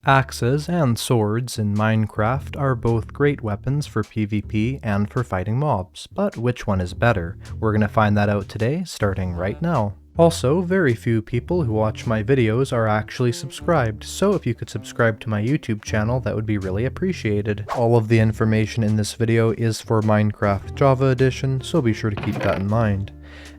Axes and swords in Minecraft are both great weapons for PvP and for fighting mobs, but which one is better? We're gonna find that out today, starting right now. Also, very few people who watch my videos are actually subscribed, so if you could subscribe to my YouTube channel, that would be really appreciated. All of the information in this video is for Minecraft Java Edition, so be sure to keep that in mind.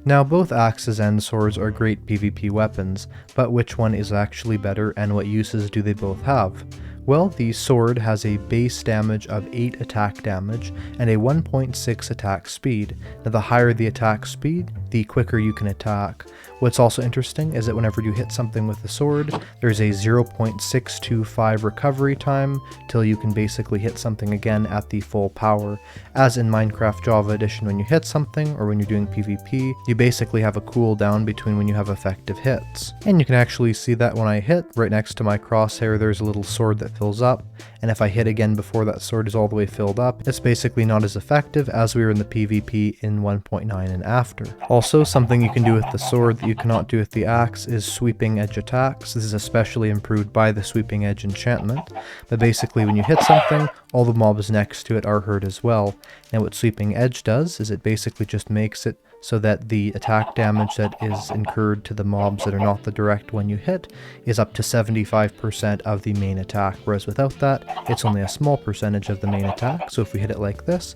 Now, both axes and swords are great PvP weapons, but which one is actually better and what uses do they both have? Well, the sword has a base damage of 8 attack damage and a 1.6 attack speed. Now, the higher the attack speed, the quicker you can attack. What's also interesting is that whenever you hit something with the sword, there's a 0.625 recovery time till you can basically hit something again at the full power. As in Minecraft Java Edition, when you hit something or when you're doing PvP, you basically have a cooldown between when you have effective hits. And you can actually see that when I hit, right next to my crosshair there's a little sword that fills up, and if I hit again before that sword is all the way filled up, it's basically not as effective as we were in the PvP in 1.9 and after. Also, something you can do with the sword that you cannot do with the axe is sweeping edge attacks. This is especially improved by the sweeping edge enchantment, but basically when you hit something, all the mobs next to it are hurt as well. Now what sweeping edge does is it basically just makes it so that the attack damage that is incurred to the mobs that are not the direct one you hit is up to 75% of the main attack, whereas without that, it's only a small percentage of the main attack. So if we hit it like this,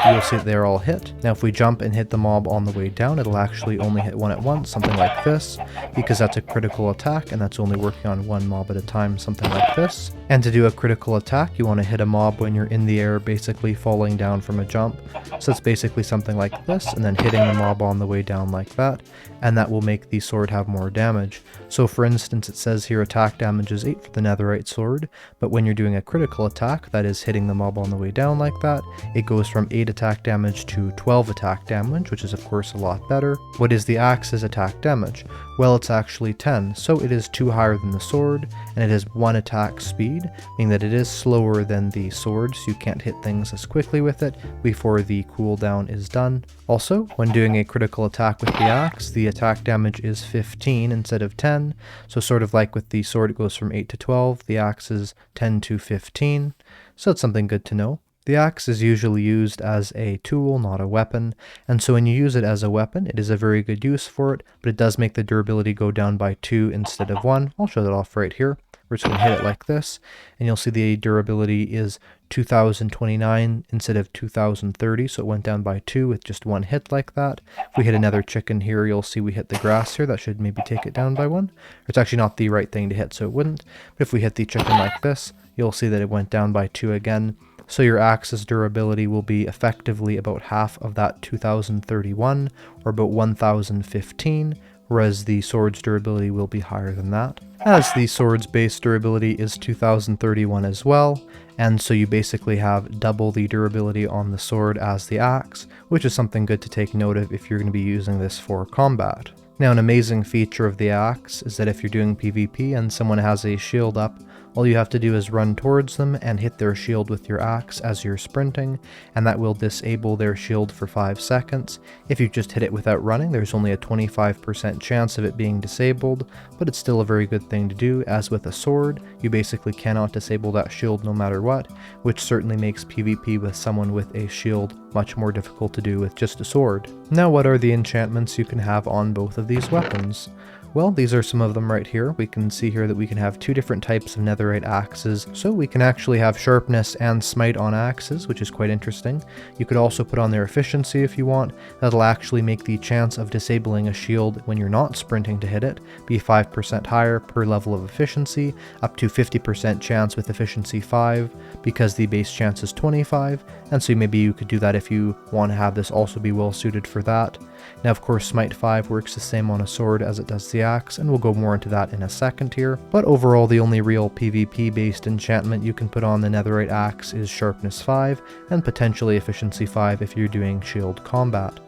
you'll see that they're all hit. Now if we jump and hit the mob on the way down, it'll actually only hit one at once, something like this, because that's a critical attack and that's only working on one mob at a time, something like this. And to do a critical attack, you want to hit a mob when you're in the air, basically falling down from a jump. So it's basically something like this, and then hitting the mob on the way down like that, and that will make the sword have more damage. So for instance, it says here attack damage is 8 for the netherite sword, but when you're doing a critical attack, that is hitting the mob on the way down like that, it goes from 8 attack damage to 12 attack damage, which is of course a lot better. What is the axe's attack damage? Well, it's actually 10, so it is 2 higher than the sword, and it has 1 attack speed, meaning that it is slower than the sword, so you can't hit things as quickly with it before the cooldown is done. Also, when doing a critical attack with the axe, the attack damage is 15 instead of 10, so sort of like with the sword it goes from 8 to 12, the axe is 10 to 15, so it's something good to know. The axe is usually used as a tool, not a weapon, and so when you use it as a weapon, it is a very good use for it, but it does make the durability go down by 2 instead of 1. I'll show that off right here. We're just going to hit it like this, and you'll see the durability is 2029 instead of 2030, so it went down by 2 with just 1 hit like that. If we hit another chicken here, you'll see we hit the grass here. That should maybe take it down by 1. It's actually not the right thing to hit, so it wouldn't. But if we hit the chicken like this, you'll see that it went down by 2 again. So your axe's durability will be effectively about half of that 2031, or about 1015, whereas the sword's durability will be higher than that. As the sword's base durability is 2031 as well, and so you basically have double the durability on the sword as the axe, which is something good to take note of if you're going to be using this for combat. Now, an amazing feature of the axe is that if you're doing PvP and someone has a shield up, all you have to do is run towards them and hit their shield with your axe as you're sprinting, and that will disable their shield for 5 seconds. If you just hit it without running, there's only a 25% chance of it being disabled, but it's still a very good thing to do. As with a sword, you basically cannot disable that shield no matter what, which certainly makes PvP with someone with a shield much more difficult to do with just a sword. Now, what are the enchantments you can have on both of these weapons? Well, these are some of them right here. We can see here that we can have 2 different types of netherite axes, so we can actually have sharpness and smite on axes, which is quite interesting. You could also put on their efficiency if you want. That'll actually make the chance of disabling a shield when you're not sprinting to hit it be 5% higher per level of efficiency, up to 50% chance with efficiency 5, because the base chance is 25, and so maybe you could do that if you want to have this also be well suited for that. Now, of course, Smite 5 works the same on a sword as it does the axe, and we'll go more into that in a second here. But overall, the only real PvP-based enchantment you can put on the netherite axe is Sharpness 5, and potentially Efficiency 5 if you're doing shield combat.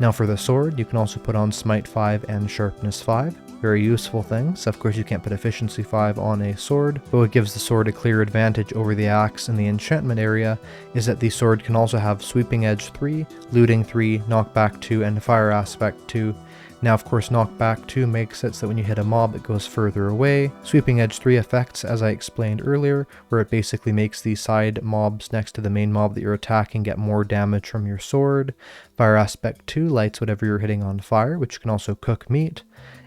Now for the sword, you can also put on Smite 5 and Sharpness 5. Very useful things. Of course, you can't put Efficiency 5 on a sword, but what gives the sword a clear advantage over the axe in the enchantment area is that the sword can also have Sweeping Edge 3, Looting 3, Knockback 2, and Fire Aspect 2. Now of course knockback 2 makes it so that when you hit a mob it goes further away. Sweeping edge 3 effects, as I explained earlier, where it basically makes the side mobs next to the main mob that you're attacking get more damage from your sword. Fire aspect 2 lights whatever you're hitting on fire, which can also cook meat.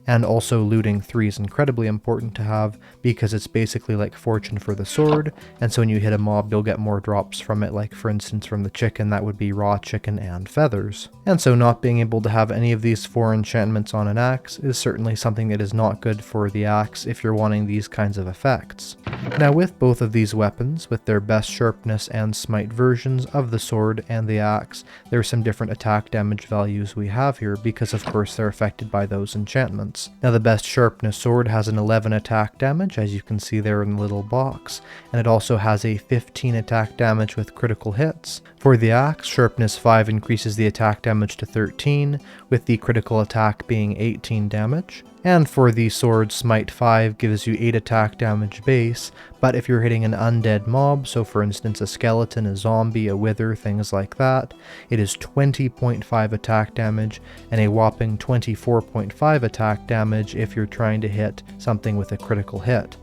And also looting 3 is incredibly important to have because it's basically like fortune for the sword, and so when you hit a mob you'll get more drops from it, like for instance from the chicken that would be raw chicken and feathers. And so not being able to have any of these 4 enchantments on an axe is certainly something that is not good for the axe if you're wanting these kinds of effects. Now with both of these weapons, with their best sharpness and smite versions of the sword and the axe, there are some different attack damage values we have here because of course they're affected by those enchantments. Now the best sharpness sword has an 11 attack damage, as you can see there in the little box, and it also has a 15 attack damage with critical hits. For the axe, sharpness 5 increases the attack damage to 13, with the critical attack being 18 damage. And for the sword, smite 5 gives you 8 attack damage base, but if you're hitting an undead mob, so for instance a skeleton, a zombie, a wither, things like that, it is 20.5 attack damage and a whopping 24.5 attack damage if you're trying to hit something with a critical hit.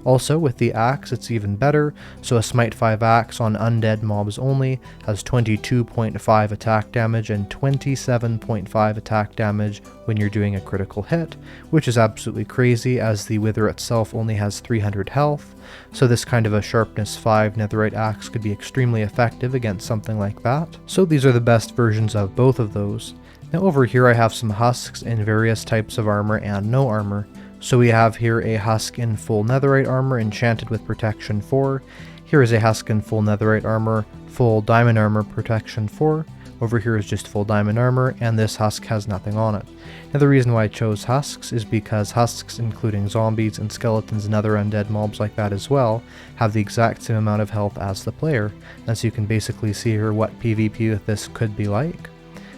Also, with the axe, it's even better, so a Smite 5 axe on undead mobs only has 22.5 attack damage and 27.5 attack damage when you're doing a critical hit, which is absolutely crazy as the Wither itself only has 300 health, so this kind of a Sharpness 5 Netherite axe could be extremely effective against something like that. So these are the best versions of both of those. Now over here I have some husks in various types of armor and no armor. So we have here a husk in full netherite armor, enchanted with protection 4. Here is a husk in full netherite armor, full diamond armor, protection 4. Over here is just full diamond armor, and this husk has nothing on it. Now the reason why I chose husks is because husks, including zombies and skeletons and other undead mobs like that as well, have the exact same amount of health as the player, and so you can basically see here what PvP with this could be like.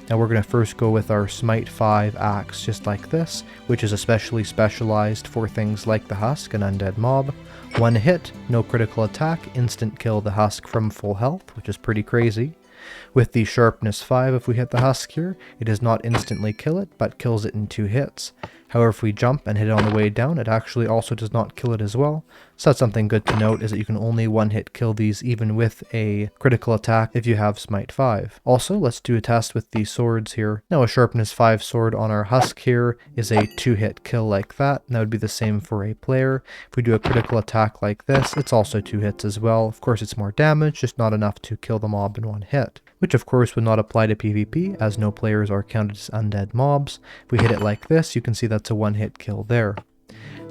Now we're going to first go with our Smite 5 axe just like this, which is especially specialized for things like the husk and undead mob. One hit, no critical attack, instant kill the husk from full health, which is pretty crazy. With the Sharpness 5, if we hit the husk here, it does not instantly kill it, but kills it in 2 hits. However, if we jump and hit it on the way down, it actually also does not kill it as well. So that's something good to note, is that you can only one-hit kill these even with a critical attack if you have Smite 5. Also, let's do a test with the swords here. Now a Sharpness 5 sword on our husk here is a 2-hit kill like that, and that would be the same for a player. If we do a critical attack like this, it's also 2 hits as well. Of course it's more damage, just not enough to kill the mob in 1 hit. Which of course would not apply to PvP, as no players are counted as undead mobs. If we hit it like this, you can see that's a 1-hit kill there.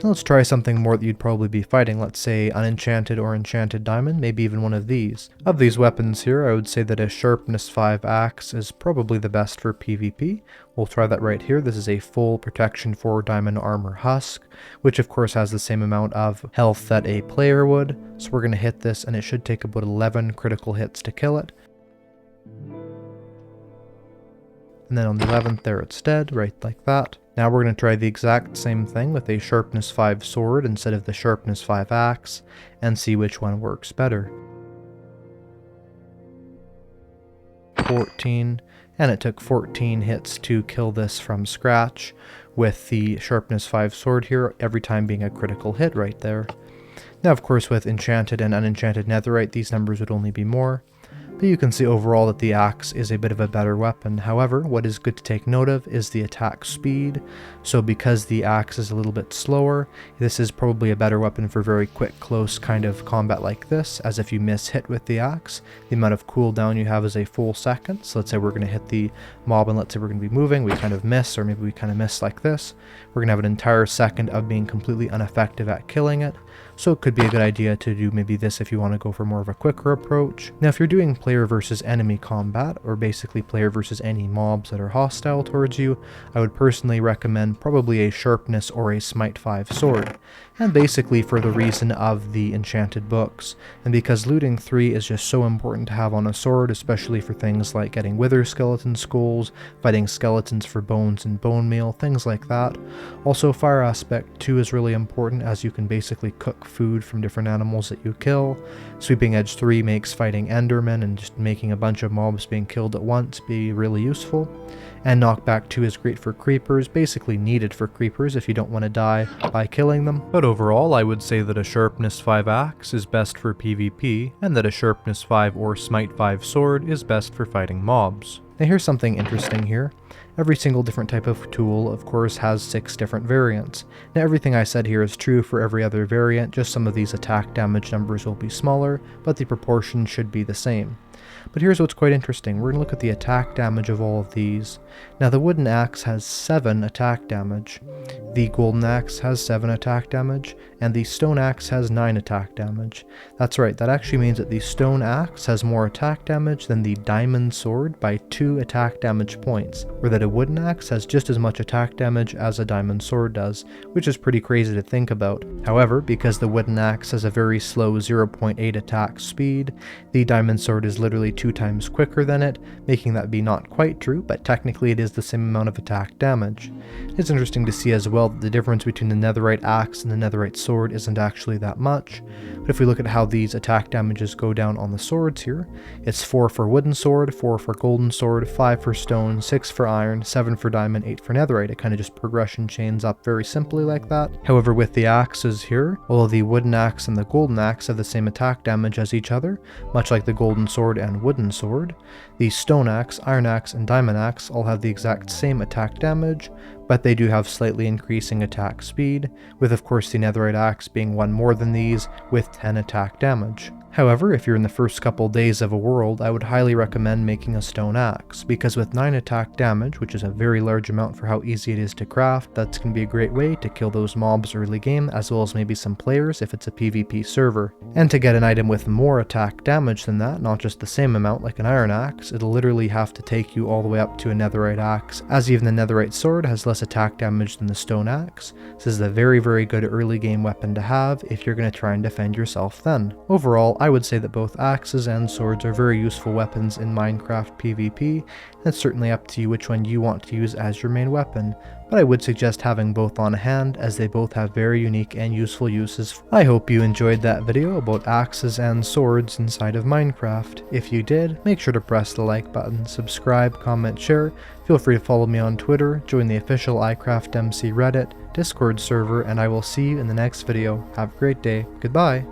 Now let's try something more that you'd probably be fighting, let's say an enchanted or enchanted diamond, maybe even one of these. Of these weapons here, I would say that a Sharpness 5 axe is probably the best for PvP. We'll try that right here. This is a full protection 4 diamond armor husk, which of course has the same amount of health that a player would. So we're going to hit this, and it should take about 11 critical hits to kill it. And then on the 11th there it's dead, right like that. Now we're going to try the exact same thing with a Sharpness 5 sword instead of the Sharpness 5 axe, and see which one works better. 14, and it took 14 hits to kill this from scratch, with the Sharpness 5 sword here every time being a critical hit right there. Now of course with enchanted and unenchanted netherite these numbers would only be more. But you can see overall that the axe is a bit of a better weapon. However, what is good to take note of is the attack speed. So because the axe is a little bit slower, this is probably a better weapon for very quick, close kind of combat like this, as if you miss hit with the axe, the amount of cooldown you have is a full second. So let's say we're going to hit the mob and let's say we're going to be moving, we kind of miss, or maybe we kind of miss like this. We're going to have an entire second of being completely ineffective at killing it. So it could be a good idea to do maybe this if you want to go for more of a quicker approach. Now if you're doing player versus enemy combat, or basically player versus any mobs that are hostile towards you, I would personally recommend probably a Sharpness or a Smite 5 sword. And basically for the reason of the enchanted books, and because looting 3 is just so important to have on a sword, especially for things like getting wither skeleton skulls, fighting skeletons for bones and bone meal, things like that. Also fire aspect 2 is really important, as you can basically cook food from different animals that you kill. Sweeping edge 3 makes fighting endermen and just making a bunch of mobs being killed at once be really useful. And knockback 2 is great for creepers, basically needed for creepers if you don't want to die by killing them. But overall, I would say that a sharpness 5 axe is best for PvP, and that a sharpness 5 or smite 5 sword is best for fighting mobs. Now here's something interesting here. Every single different type of tool, of course, has 6 different variants. Now everything I said here is true for every other variant, just some of these attack damage numbers will be smaller, but the proportions should be the same. But here's what's quite interesting. We're going to look at the attack damage of all of these. Now the wooden axe has 7 attack damage, the golden axe has 7 attack damage, and the stone axe has 9 attack damage. That's right, that actually means that the stone axe has more attack damage than the diamond sword by 2 attack damage points, or that a wooden axe has just as much attack damage as a diamond sword does, which is pretty crazy to think about. However, because the wooden axe has a very slow 0.8 attack speed, the diamond sword is literally 2 times quicker than it, making that be not quite true, but technically it is the same amount of attack damage. It's interesting to see as well that the difference between the netherite axe and the netherite sword isn't actually that much, but if we look at how these attack damages go down on the swords here, it's 4 for wooden sword, 4 for golden sword, 5 for stone, 6 for iron, 7 for diamond, 8 for netherite. It kind of just progression chains up very simply like that. However, with the axes here, although the wooden axe and the golden axe have the same attack damage as each other, much like the golden sword and wooden sword, the stone axe, iron axe, and diamond axe all have the exact same attack damage, but they do have slightly increasing attack speed, with of course the netherite axe being one more than these, with 10 attack damage. However, if you're in the first couple days of a world, I would highly recommend making a stone axe, because with 9 attack damage, which is a very large amount for how easy it is to craft, that's going to be a great way to kill those mobs early game, as well as maybe some players if it's a PvP server. And to get an item with more attack damage than that, not just the same amount like an iron axe, it'll literally have to take you all the way up to a netherite axe, as even the netherite sword has less attack damage than the stone axe. This is a very, very good early game weapon to have if you're going to try and defend yourself then. Overall, I would say that both axes and swords are very useful weapons in Minecraft PvP, and it's certainly up to you which one you want to use as your main weapon, but I would suggest having both on hand as they both have very unique and useful uses. I hope you enjoyed that video about axes and swords inside of Minecraft. If you did, make sure to press the like button, subscribe, comment, share, feel free to follow me on Twitter, join the official iCraftMC Reddit, Discord server, and I will see you in the next video. Have a great day. Goodbye.